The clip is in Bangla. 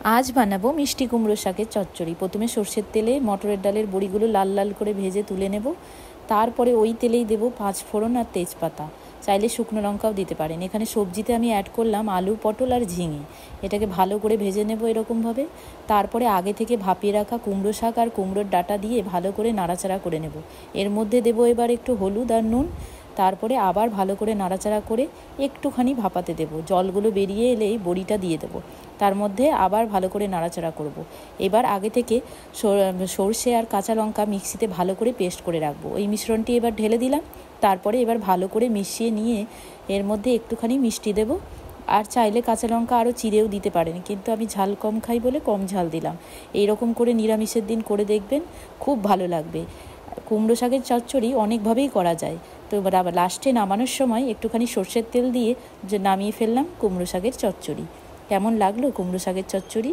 আজ বানাবো মিষ্টি কুমড়ো শাকের চচ্চড়ি। প্রথমে সর্ষের তেলে মটরের ডালের বড়িগুলো লাল লাল করে ভেজে তুলে নেব। তারপরে ওই তেলেই দেবো 5 ফোড়ন আর তেজপাতা। চাইলে শুকনো লঙ্কাও দিতে পারেন। এখানে সবজিতে আমি অ্যাড করলাম আলু, পটল আর ঝিঙে। এটাকে ভালো করে ভেজে নেব এরকমভাবে। তারপরে আগে থেকে ভাপিয়ে রাখা কুমড়ো শাক আর কুমড়োর ডাঁটা দিয়ে ভালো করে নাড়াচাড়া করে নেব। এর মধ্যে দেবো এবার একটু হলুদ আর নুন। তারপরে আবার ভালো করে নাড়াচাড়া করে একটুখানি ভাপাতে দেবো। জলগুলো বেরিয়ে এলেই বড়িটা দিয়ে দেবো। তার মধ্যে আবার ভালো করে নাড়াচাড়া করব। এবার আগে থেকে সর্ষে আর কাঁচা লঙ্কা মিক্সিতে ভালো করে পেস্ট করে রাখবো। এই মিশ্রণটি এবার ঢেলে দিলাম। তারপরে এবার ভালো করে মিশিয়ে নিয়ে এর মধ্যে একটুখানি মিষ্টি দেব। আর চাইলে কাঁচা লঙ্কা আরও চিড়েও দিতে পারেন, কিন্তু আমি ঝাল কম খাই বলে কম ঝাল দিলাম। এইরকম করে নিরামিষের দিন করে দেখবেন, খুব ভালো লাগবে। কুমড়ো শাকের চচ্চড়ি অনেকভাবেই করা যায়। তো এবার আবার লাস্টে নামানোর সময় একটুখানি সর্ষের তেল দিয়ে যে নামিয়ে ফেললাম কুমড়ো শাকের চচ্চড়ি। কেমন লাগলো কুমড়ো শাকের চচ্চড়ি?